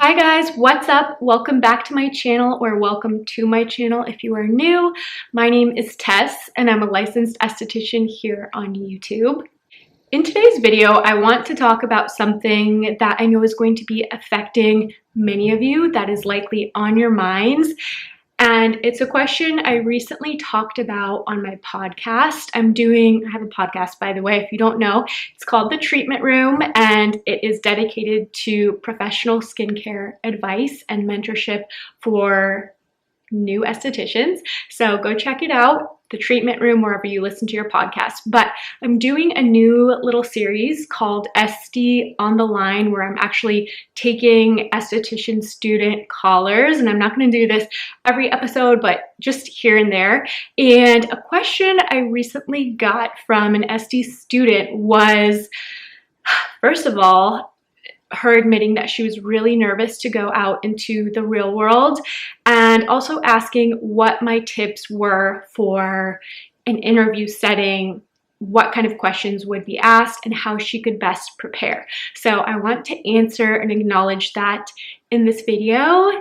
Hi guys, what's up? Welcome back to my channel, or welcome to my channel if you are new. My name is Tess and I'm a licensed esthetician here on YouTube. In today's video, I want to talk about something that I know is going to be affecting many of you, that is likely on your minds. And it's a question I recently talked about on my podcast. I have a podcast, by the way, if you don't know. It's called The Treatment Room, and it is dedicated to professional skincare advice and mentorship for new estheticians. So go check it out, The Treatment Room, wherever you listen to your podcast. But I'm doing a new little series called Estie on the Line, where I'm actually taking esthetician student callers, and I'm not going to do this every episode, but just here and there. And a question I recently got from an Estie student was, first of all, her admitting that she was really nervous to go out into the real world, and also asking what my tips were for an interview setting, what kind of questions would be asked, and how she could best prepare. So I want to answer and acknowledge that in this video.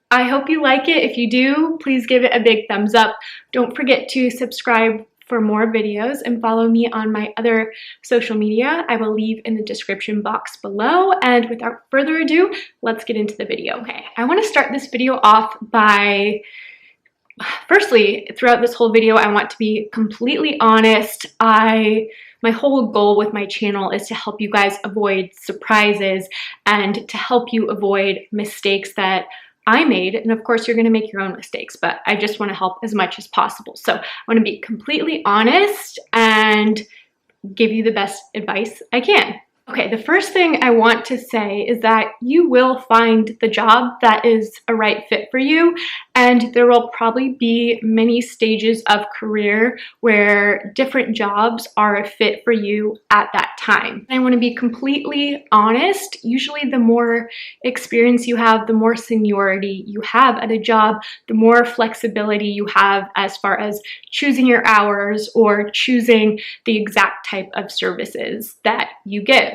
I hope you like it. If you do, please give it a big thumbs up. Don't forget to subscribe for more videos and follow me on my other social media. I will leave in the description box below. And without further ado, let's get into the video. Okay, I want to start this video off by, firstly, throughout this whole video, I want to be completely honest. My whole goal with my channel is to help you guys avoid surprises and to help you avoid mistakes that I made. And of course, you're going to make your own mistakes, but I just want to help as much as possible. So I want to be completely honest and give you the best advice I can. Okay, the first thing I want to say is that you will find the job that is a right fit for you, and there will probably be many stages of career where different jobs are a fit for you at that time. I want to be completely honest. Usually the more experience you have, the more seniority you have at a job, the more flexibility you have as far as choosing your hours or choosing the exact type of services that you give.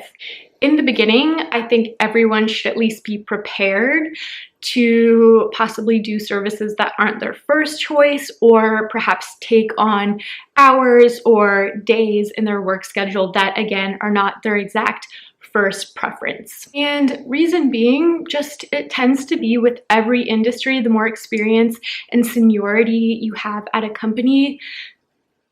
In the beginning, I think everyone should at least be prepared to possibly do services that aren't their first choice, or perhaps take on hours or days in their work schedule that, again, are not their exact first preference. And reason being, just it tends to be with every industry, the more experience and seniority you have at a company,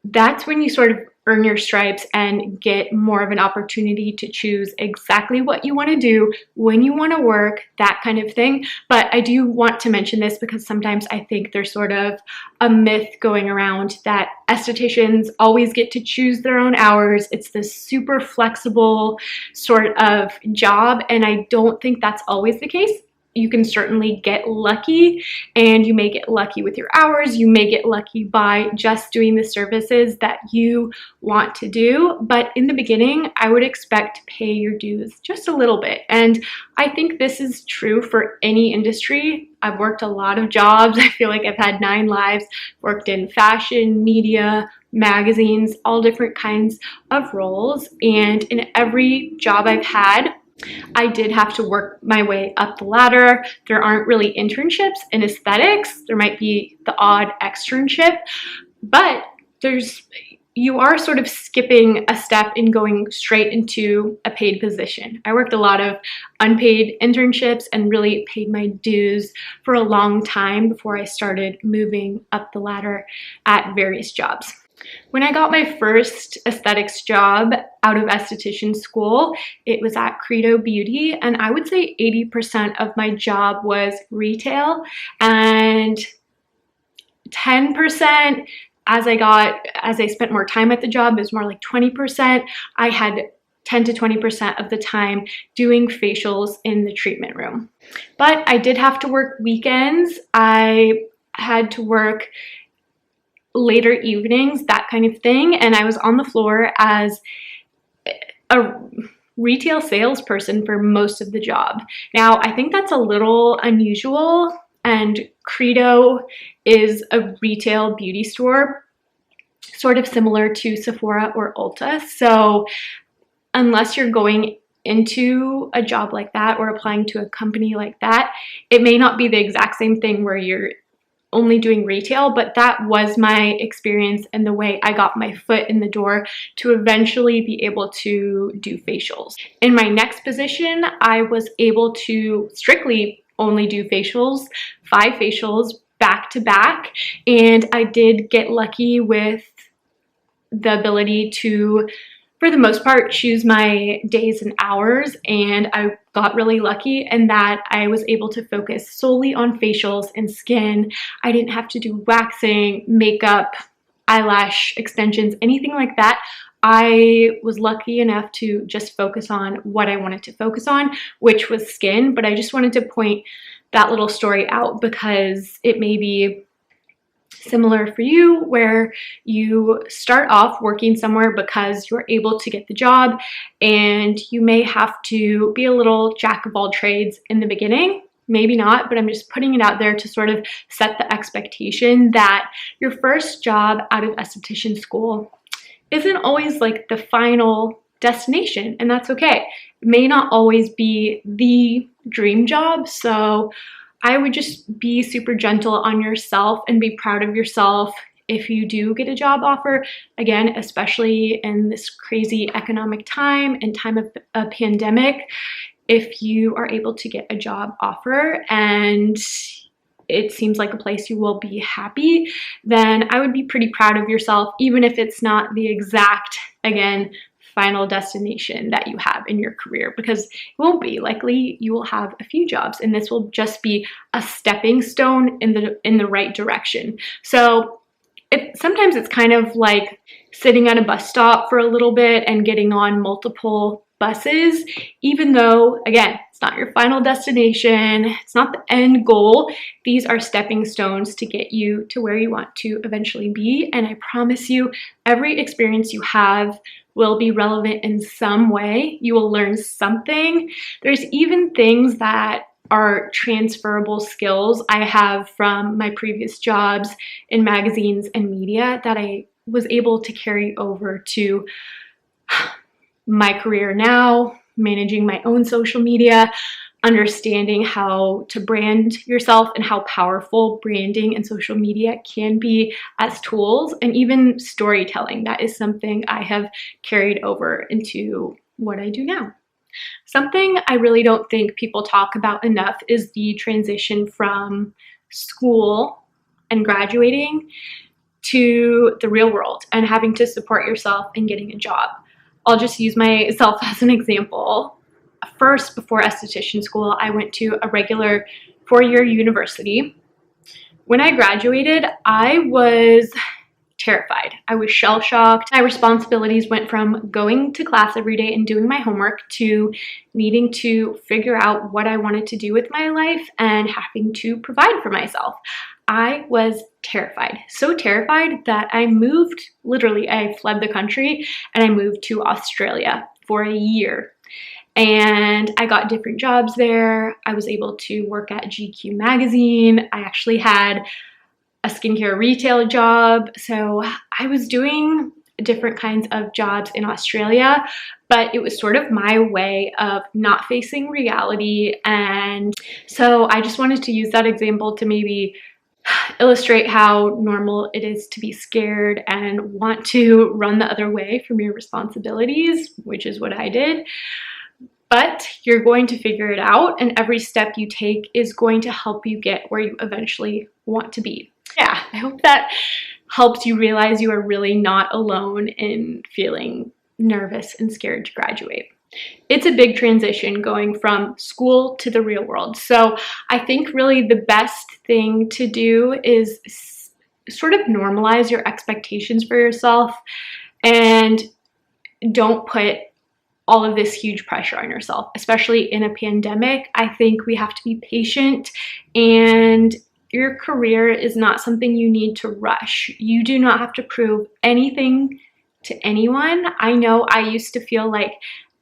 that's when you sort of earn your stripes and get more of an opportunity to choose exactly what you want to do, when you want to work, that kind of thing. But I do want to mention this because sometimes I think there's sort of a myth going around that estheticians always get to choose their own hours. It's this super flexible sort of job, and I don't think that's always the case. You can certainly get lucky, and you may get lucky with your hours. You may get lucky by just doing the services that you want to do. But in the beginning, I would expect to pay your dues just a little bit. And I think this is true for any industry. I've worked a lot of jobs. I feel like I've had 9 lives, worked in fashion, media, magazines, all different kinds of roles. And in every job I've had, I did have to work my way up the ladder. There aren't really internships in aesthetics. There might be the odd externship, but you are sort of skipping a step in going straight into a paid position. I worked a lot of unpaid internships and really paid my dues for a long time before I started moving up the ladder at various jobs. When I got my first aesthetics job out of esthetician school, it was at Credo Beauty, and I would say 80% of my job was retail, and 10% as I spent more time at the job, it was more like 20%. I had 10 to 20% of the time doing facials in the treatment room. But I did have to work weekends. I had to work later evenings, that kind of thing, and I was on the floor as a retail salesperson for most of the job. Now, I think that's a little unusual, and Credo is a retail beauty store, sort of similar to Sephora or Ulta. So unless you're going into a job like that or applying to a company like that, it may not be the exact same thing where you're only doing retail, but that was my experience and the way I got my foot in the door to eventually be able to do facials. In my next position, I was able to strictly only do facials, 5 facials back to back, and I did get lucky with the ability to, for the most part, choose my days and hours, and I got really lucky in that I was able to focus solely on facials and skin. I didn't have to do waxing, makeup, eyelash extensions, anything like that. I was lucky enough to just focus on what I wanted to focus on, which was skin, but I just wanted to point that little story out because it may be similar for you, where you start off working somewhere because you're able to get the job, and you may have to be a little jack of all trades in the beginning. Maybe not, but I'm just putting it out there to sort of set the expectation that your first job out of esthetician school isn't always like the final destination, and that's okay. It may not always be the dream job, so I would just be super gentle on yourself and be proud of yourself if you do get a job offer. Again, especially in this crazy economic time and time of a pandemic, if you are able to get a job offer and it seems like a place you will be happy, then I would be pretty proud of yourself, even if it's not the exact, again, final destination that you have in your career, because it won't be. Likely you will have a few jobs, and this will just be a stepping stone in the right direction. So sometimes it's kind of like sitting at a bus stop for a little bit and getting on multiple buses, even though, again, it's not your final destination, it's not the end goal. These are stepping stones to get you to where you want to eventually be. And I promise you, every experience you have will be relevant in some way. You will learn something. There's even things that are transferable skills I have from my previous jobs in magazines and media that I was able to carry over to my career now, managing my own social media, understanding how to brand yourself and how powerful branding and social media can be as tools, and even storytelling. That is something I have carried over into what I do now. Something I really don't think people talk about enough is the transition from school and graduating to the real world and having to support yourself and getting a job. I'll just use myself as an example. First, before esthetician school, I went to a regular 4-year university. When I graduated, I was terrified. I was shell-shocked. My responsibilities went from going to class every day and doing my homework to needing to figure out what I wanted to do with my life and having to provide for myself. I was terrified, so terrified that I moved, literally, I fled the country and I moved to Australia for a year. And I got different jobs there. I was able to work at GQ magazine. I actually had a skincare retail job. So I was doing different kinds of jobs in Australia, but it was sort of my way of not facing reality. And so I just wanted to use that example to maybe illustrate how normal it is to be scared and want to run the other way from your responsibilities, which is what I did. But you're going to figure it out, and every step you take is going to help you get where you eventually want to be. Yeah, I hope that helps you realize you are really not alone in feeling nervous and scared to graduate. It's a big transition going from school to the real world. So I think really the best thing to do is sort of normalize your expectations for yourself and don't put all of this huge pressure on yourself, especially in a pandemic. I think we have to be patient, and your career is not something you need to rush. You do not have to prove anything to anyone. I know I used to feel like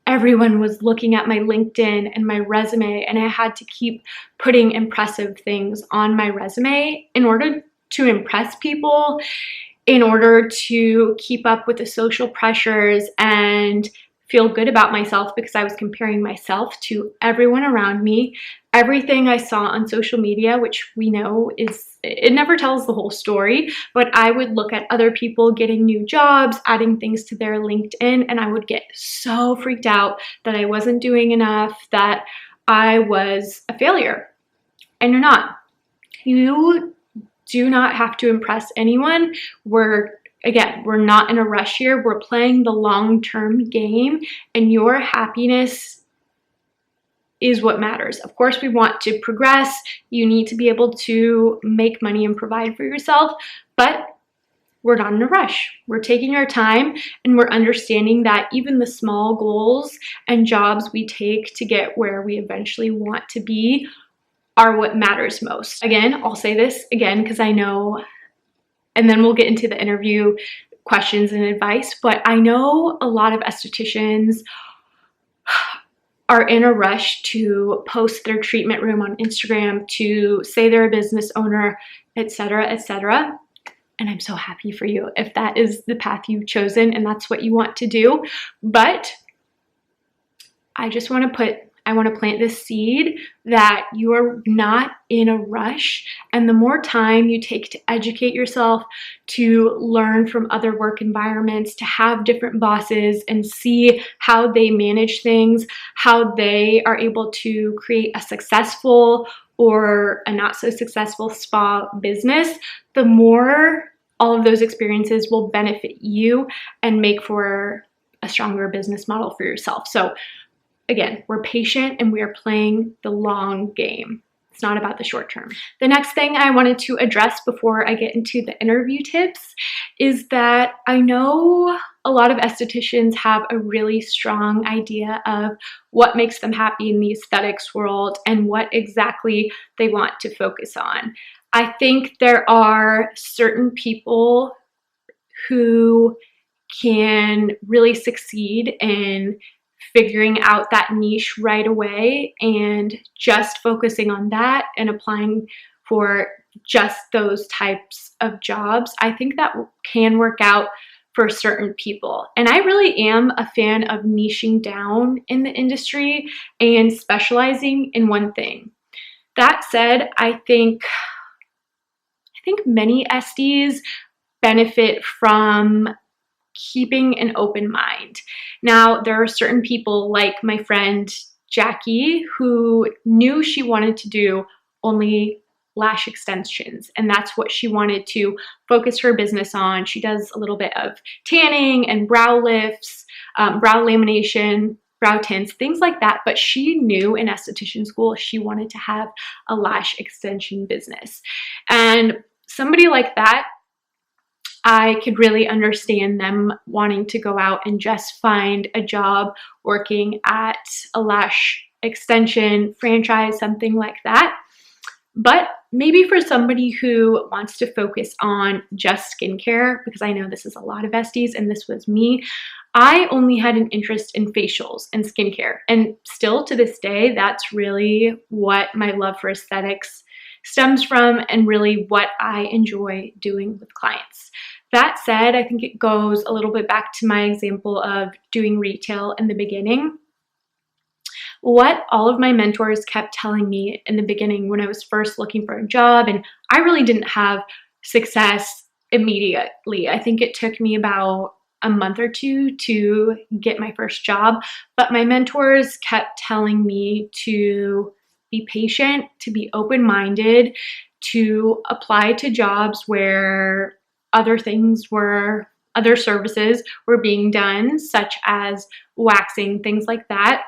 everyone was looking at my LinkedIn and my resume, and I had to keep putting impressive things on my resume in order to impress people, in order to keep up with the social pressures and feel good about myself because I was comparing myself to everyone around me. Everything I saw on social media, which we know it never tells the whole story, but I would look at other people getting new jobs, adding things to their LinkedIn, and I would get so freaked out that I wasn't doing enough, that I was a failure. And you're not. You do not have to impress anyone. Again, we're not in a rush here. We're playing the long-term game, and your happiness is what matters. Of course, we want to progress. You need to be able to make money and provide for yourself, but we're not in a rush. We're taking our time, and we're understanding that even the small goals and jobs we take to get where we eventually want to be are what matters most. Again, I'll say this again because I know, and then we'll get into the interview questions and advice, but I know a lot of estheticians are in a rush to post their treatment room on Instagram, to say they're a business owner, etc., etc. And I'm so happy for you if that is the path you've chosen and that's what you want to do. But I just want to plant this seed that you are not in a rush, and the more time you take to educate yourself, to learn from other work environments, to have different bosses and see how they manage things, how they are able to create a successful or a not so successful spa business, the more all of those experiences will benefit you and make for a stronger business model for yourself. So again, we're patient and we are playing the long game. It's not about the short term. The next thing I wanted to address before I get into the interview tips is that I know a lot of estheticians have a really strong idea of what makes them happy in the aesthetics world and what exactly they want to focus on. I think there are certain people who can really succeed in figuring out that niche right away and just focusing on that and applying for just those types of jobs. I think that can work out for certain people. And I really am a fan of niching down in the industry and specializing in one thing. That said, I think many esties benefit from keeping an open mind. Now, there are certain people like my friend Jackie who knew she wanted to do only lash extensions, and that's what she wanted to focus her business on. She does a little bit of tanning and brow lifts, brow lamination, brow tints, things like that, but she knew in esthetician school she wanted to have a lash extension business. And somebody like that, I could really understand them wanting to go out and just find a job working at a lash extension franchise, something like that. But maybe for somebody who wants to focus on just skincare, because I know this is a lot of esties and this was me, I only had an interest in facials and skincare. And still to this day, that's really what my love for aesthetics stems from and really what I enjoy doing with clients. That said, I think it goes a little bit back to my example of doing retail in the beginning. What all of my mentors kept telling me in the beginning when I was first looking for a job, and I really didn't have success immediately. I think it took me about a month or two to get my first job, but my mentors kept telling me to be patient, to be open-minded, to apply to jobs where other services were being done, such as waxing, things like that.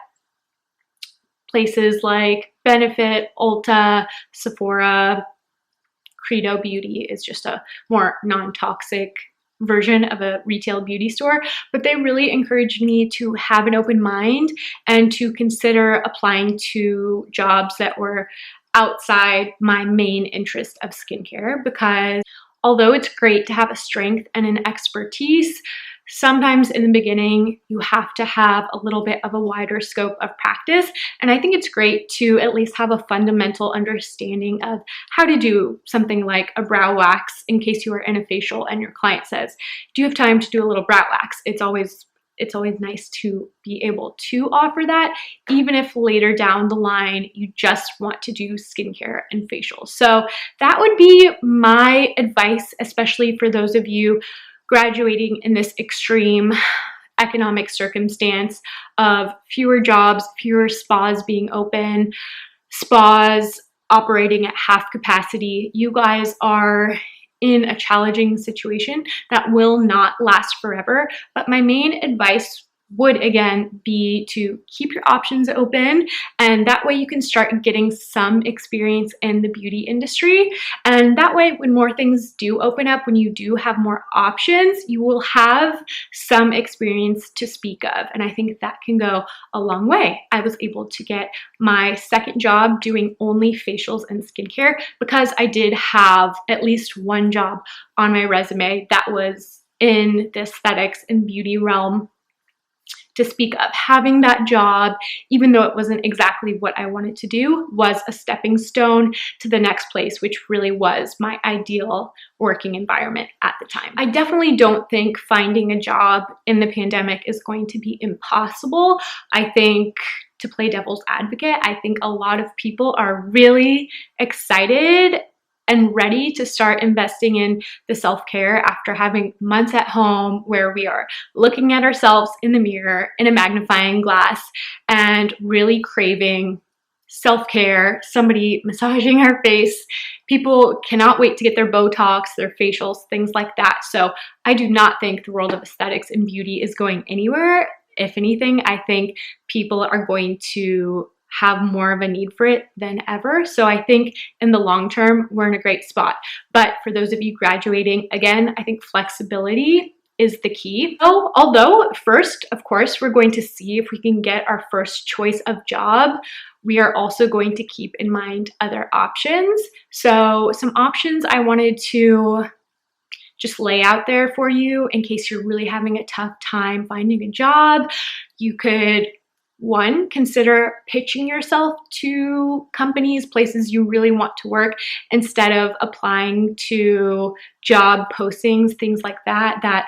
Places like Benefit, Ulta, Sephora, Credo Beauty is just a more non-toxic version of a retail beauty store, but they really encouraged me to have an open mind and to consider applying to jobs that were outside my main interest of skincare, because although it's great to have a strength and an expertise, sometimes in the beginning you have to have a little bit of a wider scope of practice. And I think it's great to at least have a fundamental understanding of how to do something like a brow wax in case you are in a facial and your client says, do you have time to do a little brow wax? It's always it's always nice to be able to offer that, even if later down the line you just want to do skincare and facials. So that would be my advice, especially for those of you graduating in this extreme economic circumstance of fewer jobs, fewer spas being open, spas operating at half capacity. You guys are in a challenging situation that will not last forever. But my main advice would again be to keep your options open, and that way you can start getting some experience in the beauty industry. And that way, when more things do open up, when you do have more options, you will have some experience to speak of. And I think that can go a long way. I was able to get my second job doing only facials and skincare because I did have at least one job on my resume that was in the aesthetics and beauty realm to speak of. Having that job, even though it wasn't exactly what I wanted to do, was a stepping stone to the next place, which really was my ideal working environment at the time. I definitely don't think finding a job in the pandemic is going to be impossible. I think, to play devil's advocate, I think a lot of people are really excited and ready to start investing in the self-care after having months at home where we are looking at ourselves in the mirror in a magnifying glass and really craving self-care, somebody massaging our face. People cannot wait to get their Botox, their facials, things like that. So I do not think the world of aesthetics and beauty is going anywhere. If anything, I think people are going to have more of a need for it than ever. So I think in the long term, we're in a great spot. But for those of you graduating, again, I think flexibility is the key. So, although first, of course, we're going to see if we can get our first choice of job, we are also going to keep in mind other options. So some options I wanted to just lay out there for you in case you're really having a tough time finding a job. You could, one, consider pitching yourself to companies, places you really want to work, instead of applying to job postings, things like that, that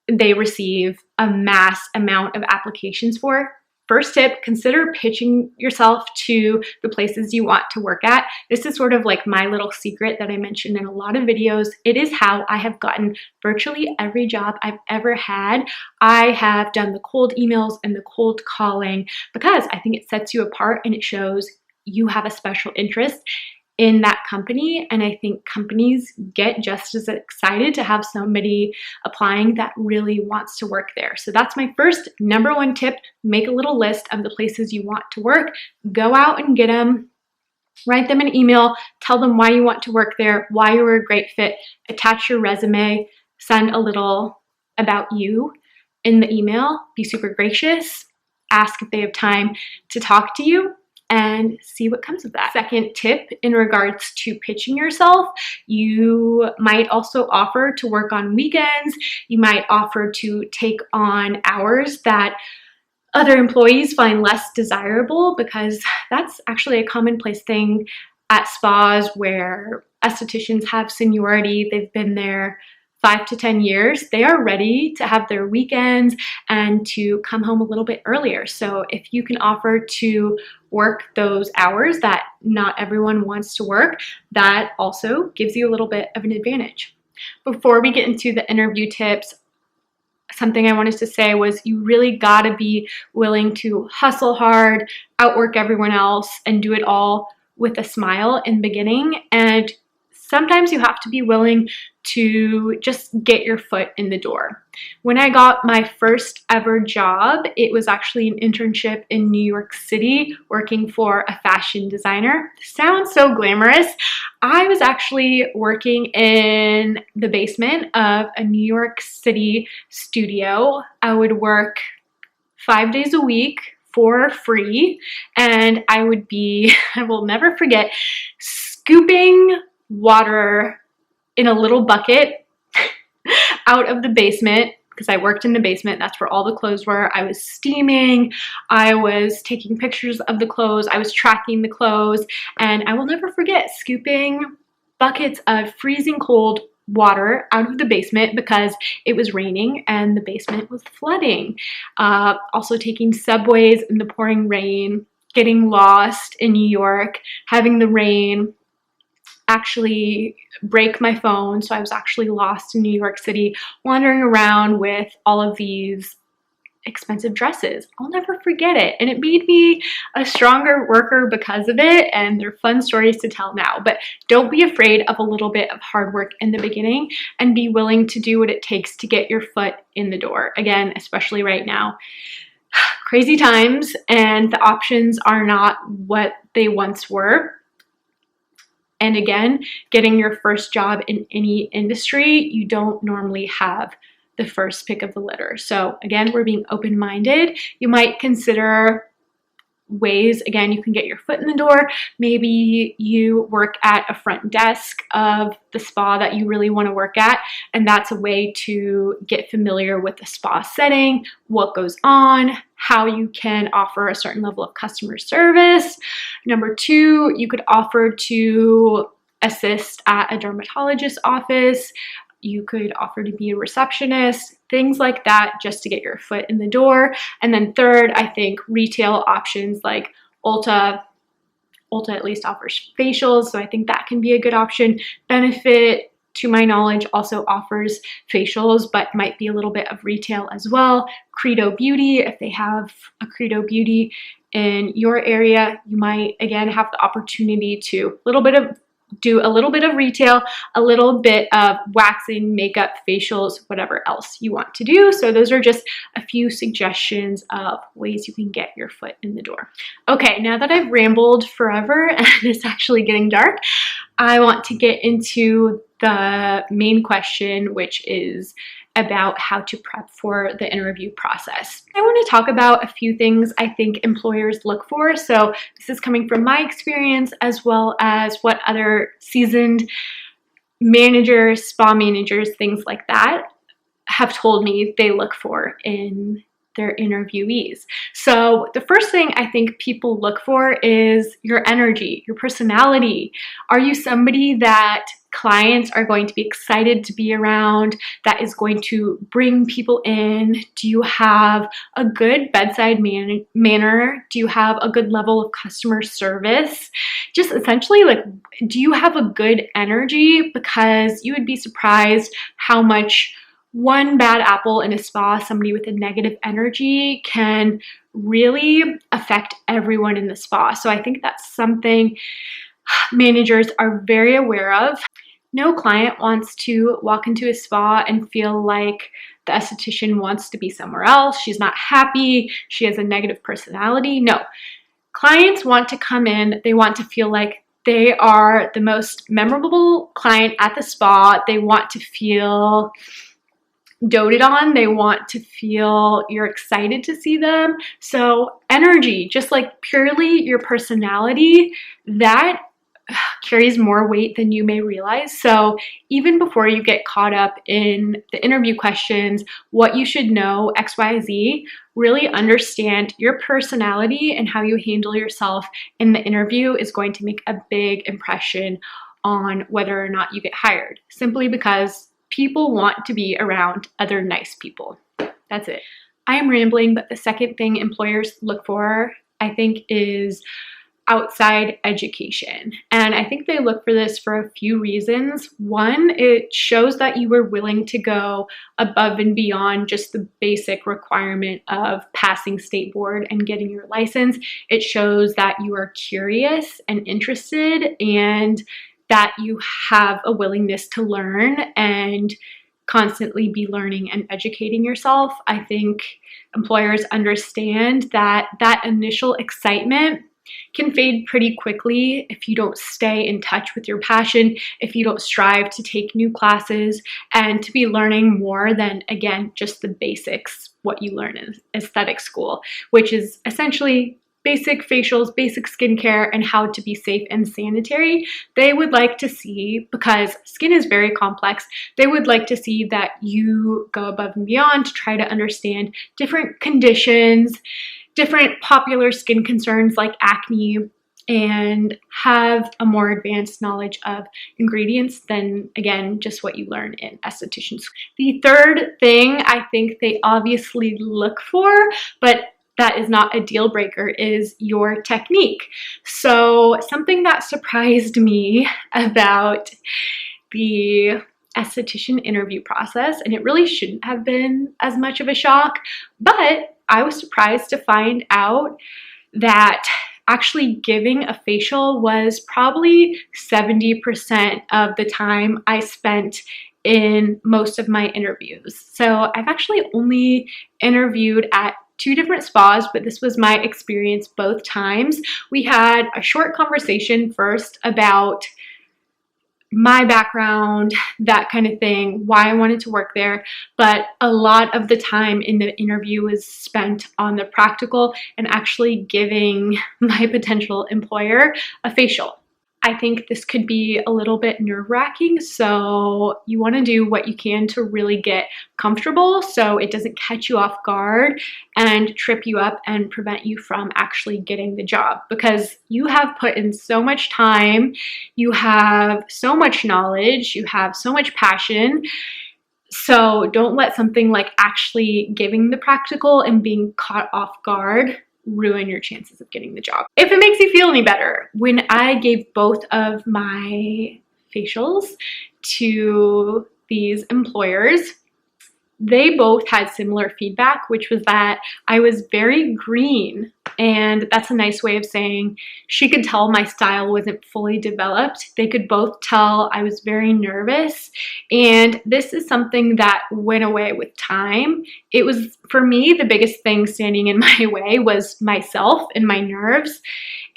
they receive a mass amount of applications for. First tip, consider pitching yourself to the places you want to work at. This is sort of like my little secret that I mentioned in a lot of videos. It is how I have gotten virtually every job I've ever had. I have done the cold emails and the cold calling because I think it sets you apart and it shows you have a special interest in that company. And I think companies get just as excited to have somebody applying that really wants to work there. So that's my first number one tip. Make a little list of the places you want to work. Go out and get them. Write them an email. Tell them why you want to work there, why you were a great fit. Attach your resume. Send a little about you in the email. Be super gracious. Ask if they have time to talk to you, and see what comes of that. Second tip in regards to pitching yourself, you might also offer to work on weekends. You might offer to take on hours that other employees find less desirable, because that's actually a commonplace thing at spas where estheticians have seniority. They've been there 5 to 10 years, they are ready to have their weekends and to come home a little bit earlier. So if you can offer to work those hours that not everyone wants to work, that also gives you a little bit of an advantage. Before we get into the interview tips, something I wanted to say was you really gotta be willing to hustle hard, outwork everyone else, and do it all with a smile in the beginning. And sometimes you have to be willing to just get your foot in the door. When I got my first ever job, it was actually an internship in New York City working for a fashion designer. Sounds so glamorous. I was actually working in the basement of a New York City studio. I would work 5 days a week for free, and I would be, I will never forget, scooping water in a little bucket out of the basement, because I worked in the basement. That's where all the clothes were. I was steaming. I was taking pictures of the clothes. I was tracking the clothes. And I will never forget scooping buckets of freezing cold water out of the basement because it was raining and the basement was flooding. Also taking subways in the pouring rain, getting lost in New York, having the rain actually break my phone. So I was actually lost in New York City, wandering around with all of these expensive dresses. I'll never forget it. And it made me a stronger worker because of it. And they're fun stories to tell now. But don't be afraid of a little bit of hard work in the beginning and be willing to do what it takes to get your foot in the door. Again, especially right now. Crazy times, and the options are not what they once were. And again, getting your first job in any industry, you don't normally have the first pick of the litter. So again, we're being open-minded. You might consider ways, again, you can get your foot in the door. Maybe you work at a front desk of the spa that you really want to work at, and that's a way to get familiar with the spa setting, what goes on, how you can offer a certain level of customer service. Number two, you could offer to assist at a dermatologist's office. You could offer to be a receptionist, things like that, just to get your foot in the door. And then third, I think retail options like Ulta at least offers facials, so I think that can be a good option. Benefit, to my knowledge, also offers facials, but might be a little bit of retail as well. Credo Beauty, if they have a Credo Beauty in your area, you might, again, have the opportunity to do a little bit of retail, a little bit of waxing, makeup, facials, whatever else you want to do. So those are just a few suggestions of ways you can get your foot in the door. Okay, now that I've rambled forever and it's actually getting dark, I want to get into the main question, which is about how to prep for the interview process. I want to talk about a few things I think employers look for. So this is coming from my experience as well as what other seasoned managers, spa managers, things like that have told me they look for in their interviewees. So the first thing I think people look for is your energy, your personality. Are you somebody that clients are going to be excited to be around, that is going to bring people in? Do you have a good bedside manner? Do you have a good level of customer service? Just essentially, like, do you have a good energy? Because you would be surprised how much one bad apple in a spa, somebody with a negative energy, can really affect everyone in the spa. So I think that's something managers are very aware of. No client wants to walk into a spa and feel like the esthetician wants to be somewhere else. She's not happy. She has a negative personality. No. Clients want to come in. They want to feel like they are the most memorable client at the spa. They want to feel doted on. They want to feel you're excited to see them. So energy, just like purely your personality, that carries more weight than you may realize. So even before you get caught up in the interview questions, what you should know, X, Y, Z, really understand your personality and how you handle yourself in the interview is going to make a big impression on whether or not you get hired, simply because people want to be around other nice people. That's it. I am rambling, but the second thing employers look for, I think, is outside education. And I think they look for this for a few reasons. One, it shows that you were willing to go above and beyond just the basic requirement of passing state board and getting your license. It shows that you are curious and interested, and that you have a willingness to learn and constantly be learning and educating yourself. I think employers understand that that initial excitement can fade pretty quickly if you don't stay in touch with your passion, if you don't strive to take new classes and to be learning more than, again, just the basics, what you learn in aesthetic school, which is essentially basic facials, basic skincare, and how to be safe and sanitary. They would like to see, because skin is very complex, they would like to see that you go above and beyond to try to understand different conditions, different popular skin concerns like acne, and have a more advanced knowledge of ingredients than, again, just what you learn in esthetician school. The third thing I think they obviously look for, but that is not a deal breaker, is your technique. So something that surprised me about the esthetician interview process, and it really shouldn't have been as much of a shock, but I was surprised to find out that actually giving a facial was probably 70% of the time I spent in most of my interviews. So I've actually only interviewed at 2 different spas, but this was my experience both times. We had a short conversation first about my background, that kind of thing, why I wanted to work there, but a lot of the time in the interview was spent on the practical and actually giving my potential employer a facial. I think this could be a little bit nerve-wracking, so you want to do what you can to really get comfortable so it doesn't catch you off guard and trip you up and prevent you from actually getting the job, because you have put in so much time, you have so much knowledge, you have so much passion. So don't let something like actually giving the practical and being caught off guard ruin your chances of getting the job. If it makes you feel any better, when I gave both of my facials to these employers, they both had similar feedback, which was that I was very green, and that's a nice way of saying she could tell my style wasn't fully developed. They could both tell I was very nervous, and this is something that went away with time. It was, for me, the biggest thing standing in my way was myself and my nerves.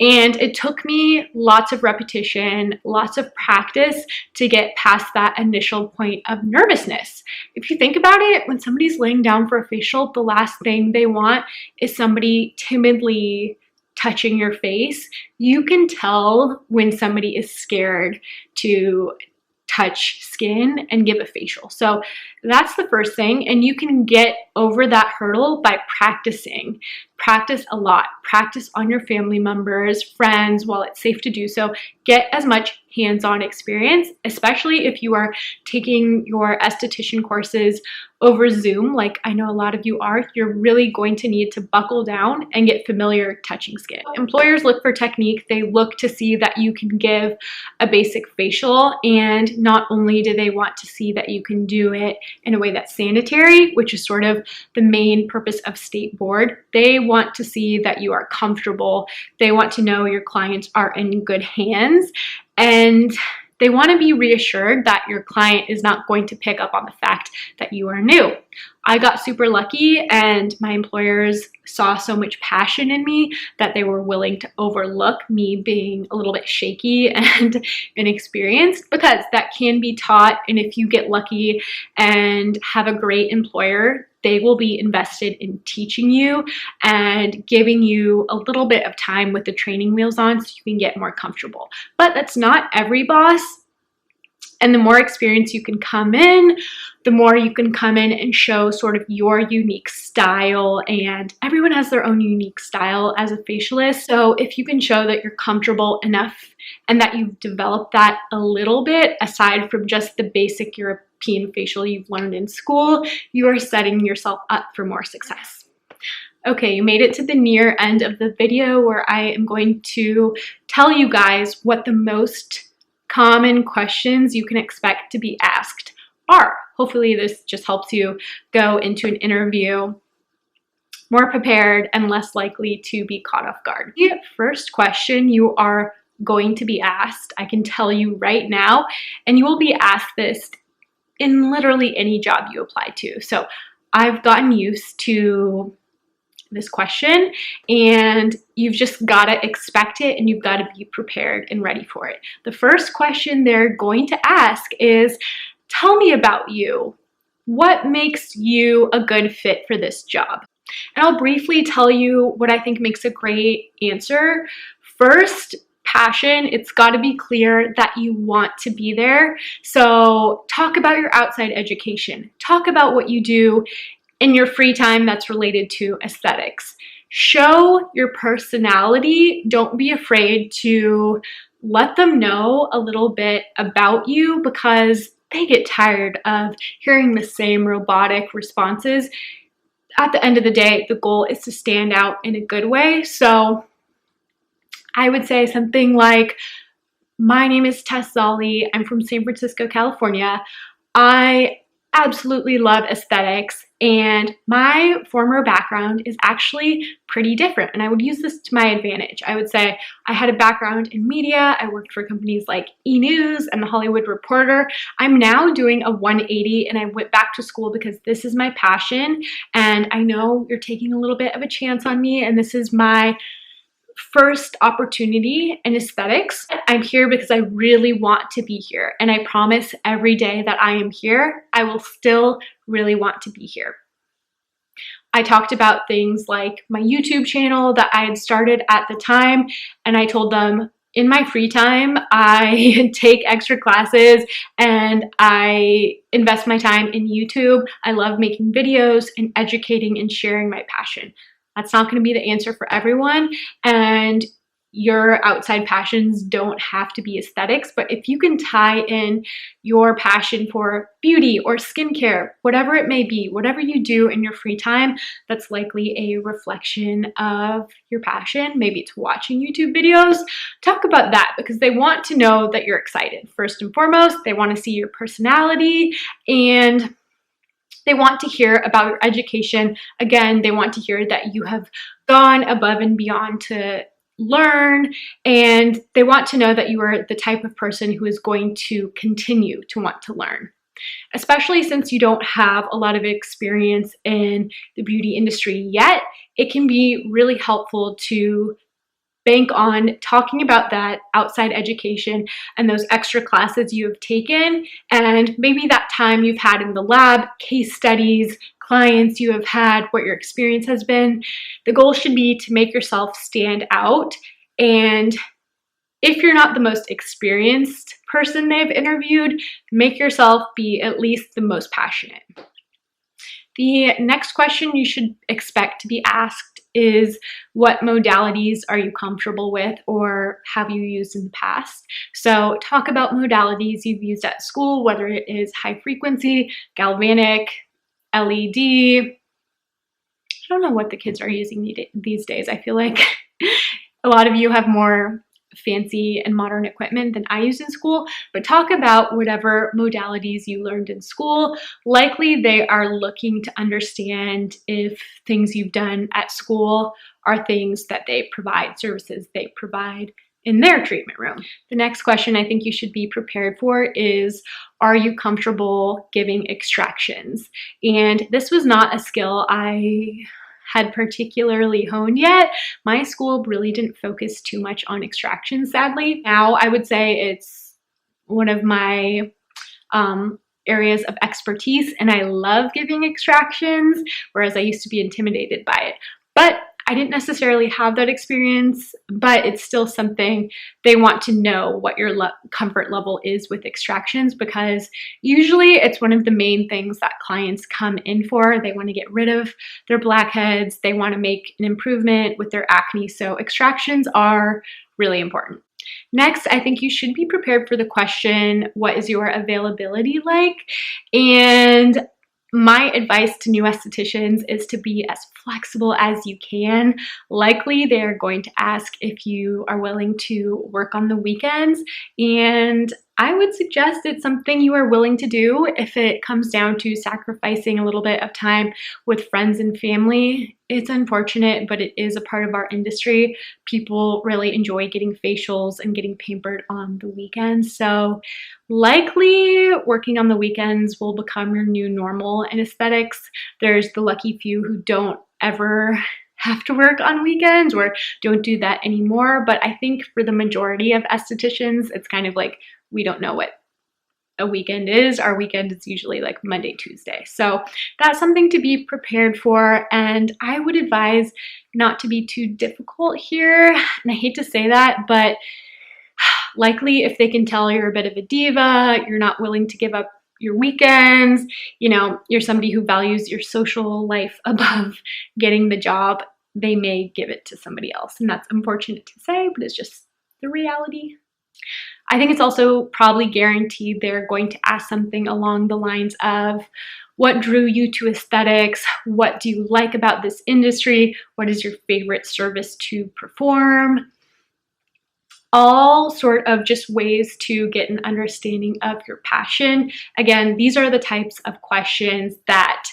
And it took me lots of repetition, lots of practice to get past that initial point of nervousness. If you think about it, when somebody's laying down for a facial, the last thing they want is somebody timidly touching your face. You can tell when somebody is scared to touch skin and give a facial. So that's the first thing, and you can get over that hurdle by practicing. Practice a lot. Practice on your family members, friends, while it's safe to do so. Get as much hands-on experience, especially if you are taking your esthetician courses over Zoom, like I know a lot of you are. You're really going to need to buckle down and get familiar touching skin. Employers look for technique. They look to see that you can give a basic facial, and not only do they want to see that you can do it in a way that's sanitary, which is sort of the main purpose of state board, they want to see that you are comfortable. They want to know your clients are in good hands, and they want to be reassured that your client is not going to pick up on the fact that you are new. I got super lucky, and my employers saw so much passion in me that they were willing to overlook me being a little bit shaky and inexperienced, because that can be taught. And if you get lucky and have a great employer, they will be invested in teaching you and giving you a little bit of time with the training wheels on so you can get more comfortable. But that's not every boss. And the more experience you can come in, the more you can come in and show sort of your unique style, and everyone has their own unique style as a facialist. So if you can show that you're comfortable enough and that you've developed that a little bit, aside from just the basic European facial you've learned in school, you are setting yourself up for more success. Okay, you made it to the near end of the video where I am going to tell you guys what the most common questions you can expect to be asked are. Hopefully this just helps you go into an interview more prepared and less likely to be caught off guard. The first question you are going to be asked, I can tell you right now, and you will be asked this in literally any job you apply to. So I've gotten used to this question, and you've just got to expect it, and you've got to be prepared and ready for it. The first question they're going to ask is, tell me about you. What makes you a good fit for this job? And I'll briefly tell you what I think makes a great answer. First, passion. It's got to be clear that you want to be there. So talk about your outside education. Talk about what you do in your free time that's related to aesthetics. show your personality. Don't be afraid to let them know a little bit about you, because they get tired of hearing the same robotic responses. At the end of the day, the goal is to stand out in a good way. So I would say something like, my name is Tess. I'm from San Francisco, California. I absolutely love aesthetics, and my former background is actually pretty different, and I would use this to my advantage. I would say I had a background in media. I worked for companies like E! News and The Hollywood Reporter. I'm now doing a 180, and I went back to school because this is my passion, and I know you're taking a little bit of a chance on me, and this is my first opportunity in aesthetics. I'm here because I really want to be here, and I promise every day that I am here, I will still really want to be here. I talked about things like my YouTube channel that I had started at the time, and I told them, in my free time, I take extra classes and I invest my time in YouTube. I love making videos and educating and sharing my passion. That's not going to be the answer for everyone, and your outside passions don't have to be aesthetics, but if you can tie in your passion for beauty or skincare, whatever it may be, whatever you do in your free time, that's likely a reflection of your passion. Maybe it's watching YouTube videos. Talk about that, because they want to know that you're excited. First and foremost, they want to see your personality, and they want to hear about your education. Again, they want to hear that you have gone above and beyond to learn, and they want to know that you are the type of person who is going to continue to want to learn. Especially since you don't have a lot of experience in the beauty industry yet, it can be really helpful to bank on talking about that outside education and those extra classes you have taken, and maybe that time you've had in the lab, case studies, clients you have had, what your experience has been. The goal should be to make yourself stand out, and if you're not the most experienced person they've interviewed, make yourself be at least the most passionate. The next question you should expect to be asked is, what modalities are you comfortable with or have you used in the past? So talk about modalities you've used at school, whether it is high frequency, galvanic, LED. I don't know what the kids are using these days. I feel like a lot of you have more fancy and modern equipment than I used in school, but talk about whatever modalities you learned in school. Likely they are looking to understand if things you've done at school are things that they provide, services they provide in their treatment room. The next question I think you should be prepared for is, are you comfortable giving extractions? And this was not a skill I had particularly honed yet. My school really didn't focus too much on extractions, sadly. Now I would say it's one of my areas of expertise, and I love giving extractions, whereas I used to be intimidated by it. But I didn't necessarily have that experience, but it's still something they want to know what your comfort level is with extractions, because usually it's one of the main things that clients come in for. They want to get rid of their blackheads. They want to make an improvement with their acne. So extractions are really important. Next, I think you should be prepared for the question, what is your availability like? And my advice to new estheticians is to be as flexible as you can. Likely they're going to ask if you are willing to work on the weekends, and I would suggest it's something you are willing to do if it comes down to sacrificing a little bit of time with friends and family. It's unfortunate, but it is a part of our industry. People really enjoy getting facials and getting pampered on the weekends. So likely working on the weekends will become your new normal in aesthetics. There's the lucky few who don't ever have to work on weekends or don't do that anymore. But I think for the majority of estheticians, it's kind of like, we don't know what a weekend is. Our weekend is usually like Monday, Tuesday. So that's something to be prepared for. And I would advise not to be too difficult here. And I hate to say that, but likely if they can tell you're a bit of a diva, you're not willing to give up your weekends, you know, you're somebody who values your social life above getting the job, they may give it to somebody else. And that's unfortunate to say, but it's just the reality. I think it's also probably guaranteed they're going to ask something along the lines of, what drew you to aesthetics? What do you like about this industry? What is your favorite service to perform? All sort of just ways to get an understanding of your passion. Again, these are the types of questions that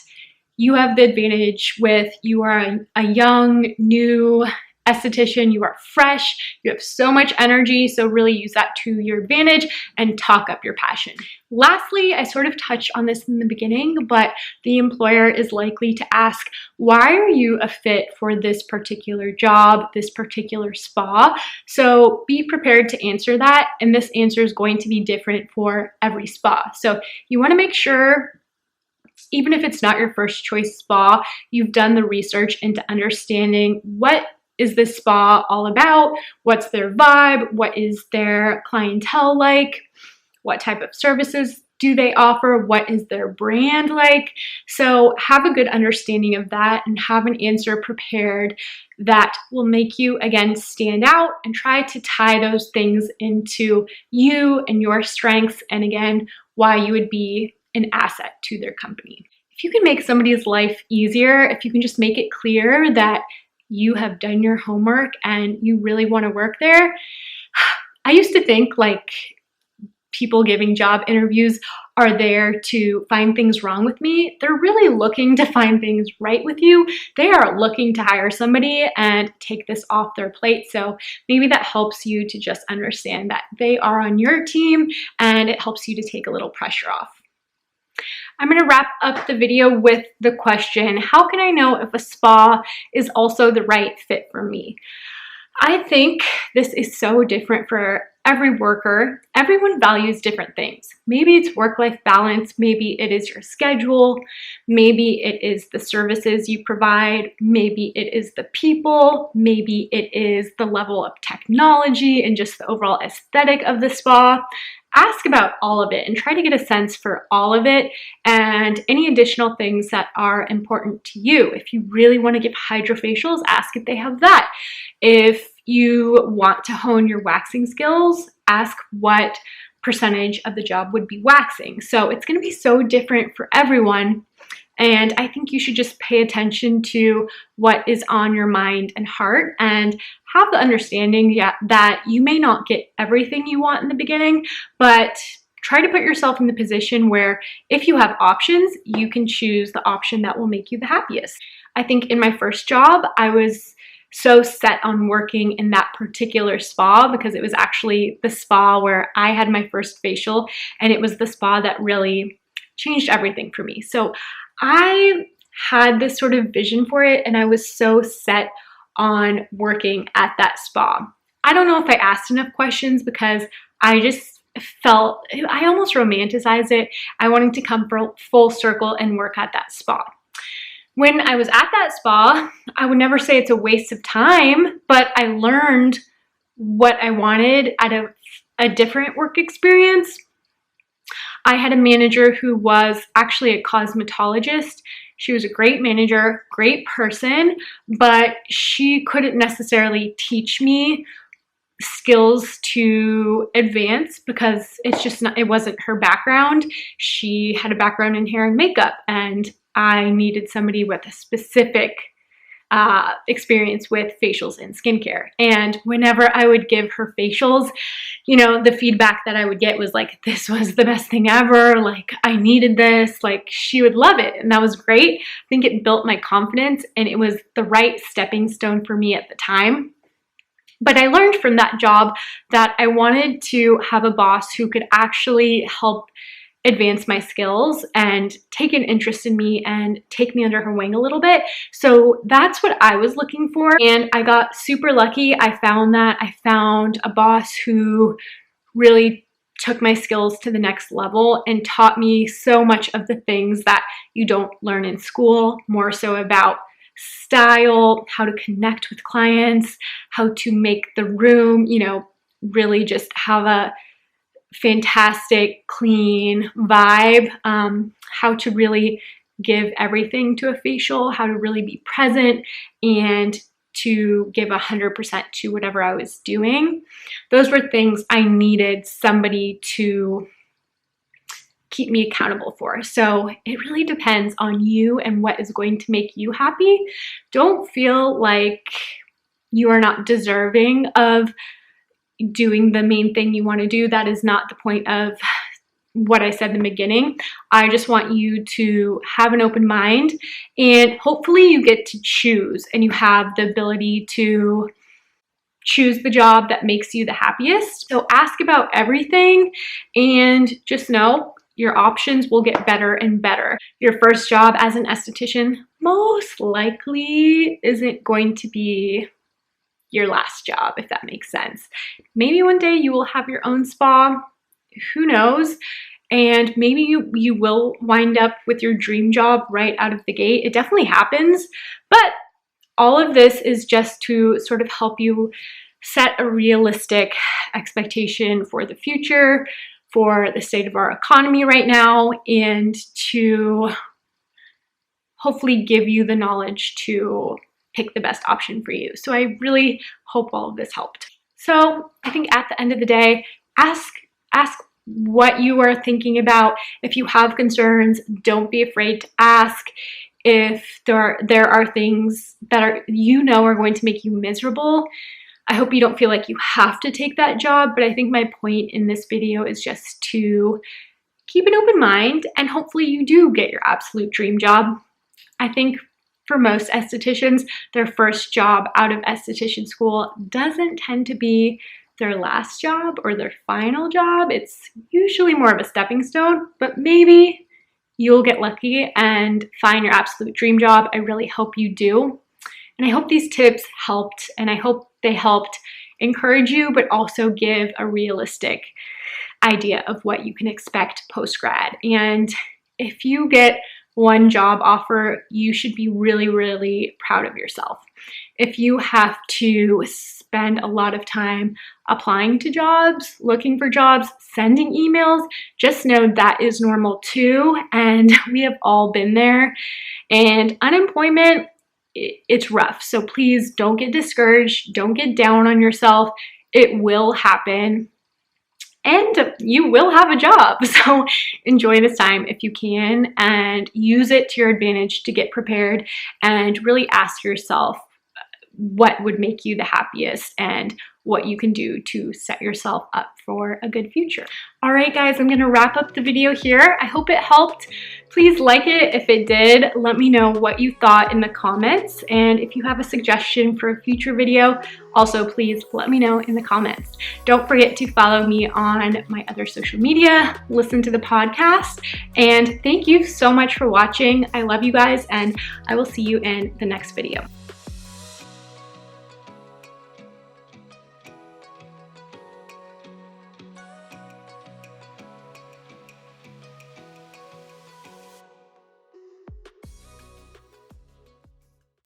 you have the advantage with. You are a young, new esthetician, you are fresh, you have so much energy, so really use that to your advantage and talk up your passion. Lastly, I sort of touched on this in the beginning, but the employer is likely to ask, why are you a fit for this particular job, this particular spa? So be prepared to answer that, and this answer is going to be different for every spa. So you want to make sure, even if it's not your first choice spa, you've done the research into understanding what is this spa all about, what's their vibe, what is their clientele like, what type of services do they offer, what is their brand like. So have a good understanding of that and have an answer prepared that will make you, again, stand out, and try to tie those things into you and your strengths, and again, why you would be an asset to their company. If you can make somebody's life easier, if you can just make it clear that you have done your homework and you really want to work there. I used to think like people giving job interviews are there to find things wrong with me. They're really looking to find things right with you. They are looking to hire somebody and take this off their plate. So maybe that helps you to just understand that they are on your team, and it helps you to take a little pressure off. I'm going to wrap up the video with the question, how can I know if a spa is also the right fit for me? I think this is so different for every worker. Everyone values different things. Maybe it's work-life balance, maybe it is your schedule, maybe it is the services you provide, maybe it is the people, maybe it is the level of technology and just the overall aesthetic of the spa. Ask about all of it and try to get a sense for all of it and any additional things that are important to you. If you really want to give hydrofacials, ask if they have that. If you want to hone your waxing skills, ask what percentage of the job would be waxing. So it's going to be so different for everyone. And I think you should just pay attention to what is on your mind and heart, and have the understanding that you may not get everything you want in the beginning, but try to put yourself in the position where if you have options, you can choose the option that will make you the happiest. I think in my first job, I was so set on working in that particular spa because it was actually the spa where I had my first facial, and it was the spa that really changed everything for me. So I had this sort of vision for it, and I was so set on working at that spa. I don't know if I asked enough questions because I just felt, I almost romanticized it. I wanted to come full circle and work at that spa. When I was at that spa, I would never say it's a waste of time, but I learned what I wanted out of a different work experience. I had a manager who was actually a cosmetologist. She was a great manager, great person, but she couldn't necessarily teach me skills to advance because it's just not, it wasn't her background. She had a background in hair and makeup, and I needed somebody with a specific experience with facials and skincare. And whenever I would give her facials, you know, the feedback that I would get was like, this was the best thing ever. Like, I needed this. Like, she would love it. And that was great. I think it built my confidence, and it was the right stepping stone for me at the time. But I learned from that job that I wanted to have a boss who could actually help advance my skills and take an interest in me and take me under her wing a little bit. So that's what I was looking for, and I got super lucky. I found that. I found a boss who really took my skills to the next level and taught me so much of the things that you don't learn in school, more so about style, how to connect with clients, how to make the room, you know, really just have a fantastic, clean vibe, how to really give everything to a facial, how to really be present and to give 100% to whatever I was doing. Those were things I needed somebody to keep me accountable for. So it really depends on you and what is going to make you happy. Don't feel like you are not deserving of doing the main thing you want to do. That is not the point of what I said in the beginning. I just want you to have an open mind, and hopefully you get to choose and you have the ability to choose the job that makes you the happiest. So ask about everything and just know your options will get better and better. Your first job as an esthetician most likely isn't going to be your last job, if that makes sense. Maybe one day you will have your own spa, who knows? And maybe you will wind up with your dream job right out of the gate. It definitely happens, but all of this is just to sort of help you set a realistic expectation for the future, for the state of our economy right now, and to hopefully give you the knowledge to pick the best option for you. So I really hope all of this helped. So I think at the end of the day, ask what you are thinking about. If you have concerns, don't be afraid to ask. If there are things that are going to make you miserable, I hope you don't feel like you have to take that job, but I think my point in this video is just to keep an open mind, and hopefully you do get your absolute dream job. I think for most estheticians, their first job out of esthetician school doesn't tend to be their last job or their final job. It's usually more of a stepping stone, but maybe you'll get lucky and find your absolute dream job. I really hope you do. And I hope these tips helped, and I hope they helped encourage you, but also give a realistic idea of what you can expect post-grad. And if you get one job offer, you should be really, really proud of yourself. If you have to spend a lot of time applying to jobs, looking for jobs, sending emails, just know that is normal too, and we have all been there. And unemployment, it's rough. So please don't get discouraged. Don't get down on yourself. It will happen. And you will have a job. So enjoy this time if you can, and use it to your advantage to get prepared, and really ask yourself what would make you the happiest and what you can do to set yourself up for a good future. All right, guys, I'm gonna wrap up the video here. I hope it helped. Please like it if it did. Let me know what you thought in the comments. And if you have a suggestion for a future video, also please let me know in the comments. Don't forget to follow me on my other social media, listen to the podcast, and thank you so much for watching. I love you guys, and I will see you in the next video.